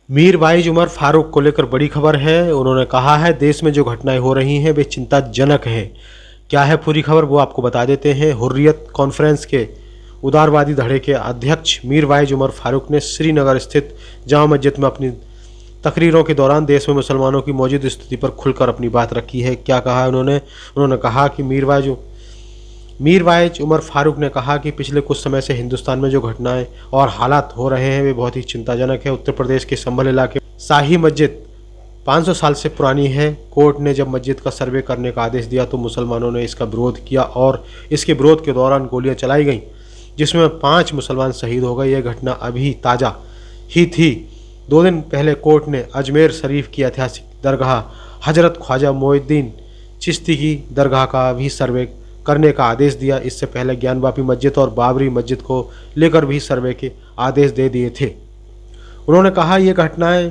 Mir wise Umar Farooq को लेकर बड़ी खबर है। उन्होंने कहा है देश में जो घटनाएं हो रही हैं वे चिंताजनक हैं। क्या है पूरी खबर वो आपको बता देते हैं। हुर्रियत कॉन्फ्रेंस के उदारवादी धड़े के अध्यक्ष मीर वाइज उमर फारूक ने श्रीनगर स्थित जामा मस्जिद में अपनी तकरीरों के दौरान देश में मुसलमानों की मौजूद स्थिति पर खुलकर अपनी बात रखी है। क्या कहा है उन्होंने कहा कि मीर वाइज उमर फारूक ने कहा कि पिछले कुछ समय से हिंदुस्तान में जो घटनाएं और हालात हो रहे हैं वे बहुत ही चिंताजनक है। उत्तर प्रदेश के संभल इलाके शाही मस्जिद 500 साल से पुरानी है। कोर्ट ने जब मस्जिद का सर्वे करने का आदेश दिया तो मुसलमानों ने इसका विरोध किया और इसके विरोध के दौरान गोलियां चलाई गईं, जिसमें 5 मुसलमान शहीद हो गए। यह घटना अभी ताज़ा ही थी। 2 दिन पहले कोर्ट ने अजमेर शरीफ की ऐतिहासिक दरगाह हजरत ख्वाजा मोइनुद्दीन चिश्ती की दरगाह का भी सर्वे करने का आदेश दिया। इससे पहले ज्ञानवापी मस्जिद और बाबरी मस्जिद को लेकर भी सर्वे के आदेश दे दिए थे। उन्होंने कहा ये घटनाएं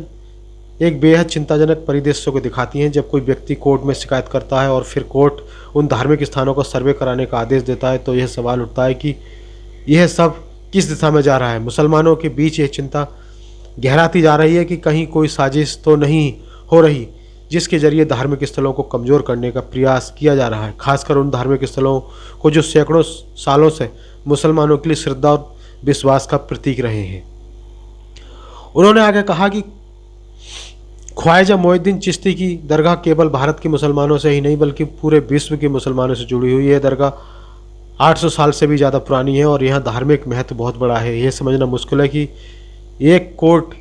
एक बेहद चिंताजनक परिदृश्य को दिखाती हैं। जब कोई व्यक्ति कोर्ट में शिकायत करता है और फिर कोर्ट उन धार्मिक स्थानों का सर्वे कराने का आदेश देता है तो यह सवाल उठता है कि यह सब किस दिशा में जा रहा है। मुसलमानों के बीच ये चिंता गहराती जा रही है कि कहीं कोई साजिश तो नहीं हो रही जिसके जरिए धार्मिक स्थलों को कमज़ोर करने का प्रयास किया जा रहा है, खासकर उन धार्मिक स्थलों को जो सैकड़ों सालों से मुसलमानों के लिए श्रद्धा और विश्वास का प्रतीक रहे हैं। उन्होंने आगे कहा कि ख्वाजा मोइनुद्दीन चिश्ती की दरगाह केवल भारत के मुसलमानों से ही नहीं बल्कि पूरे विश्व के मुसलमानों से जुड़ी हुई है। दरगाह 800 साल से भी ज़्यादा पुरानी है और यहाँ धार्मिक महत्व बहुत बड़ा है। यह समझना मुश्किल है कि एक कोर्ट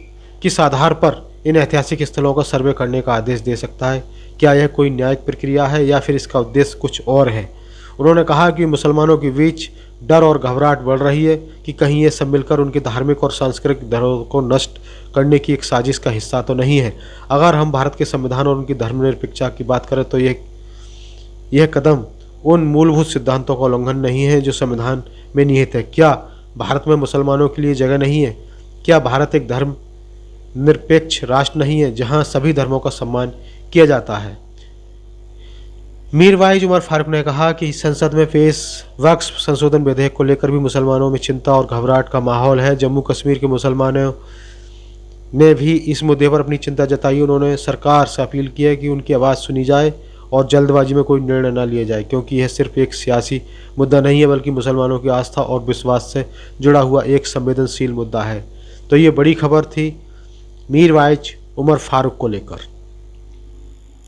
किस आधार पर इन ऐतिहासिक स्थलों का सर्वे करने का आदेश दे सकता है। क्या यह कोई न्यायिक प्रक्रिया है या फिर इसका उद्देश्य कुछ और है। उन्होंने कहा कि मुसलमानों के बीच डर और घबराहट बढ़ रही है कि कहीं ये सब मिलकर उनकी धार्मिक और सांस्कृतिक धरोहर को नष्ट करने की एक साजिश का हिस्सा तो नहीं है। अगर हम भारत के संविधान और उनकी धर्मनिरपेक्षता की बात करें तो यह कदम उन मूलभूत सिद्धांतों का उल्लंघन नहीं है जो संविधान में निहित है। क्या भारत में मुसलमानों के लिए जगह नहीं है? क्या भारत एक धर्म निरपेक्ष राष्ट्र नहीं है जहां सभी धर्मों का सम्मान किया जाता है? मीर वाइज उमर फारूक ने कहा कि संसद में पेश वक्फ संशोधन विधेयक को लेकर भी मुसलमानों में चिंता और घबराहट का माहौल है। जम्मू कश्मीर के मुसलमानों ने भी इस मुद्दे पर अपनी चिंता जताई। उन्होंने सरकार से अपील की है कि उनकी आवाज़ सुनी जाए और जल्दबाजी में कोई निर्णय न लिया जाए, क्योंकि यह सिर्फ एक सियासी मुद्दा नहीं है बल्कि मुसलमानों की आस्था और विश्वास से जुड़ा हुआ एक संवेदनशील मुद्दा है। तो ये बड़ी खबर थी मीर वाइज उमर फारूक को लेकर।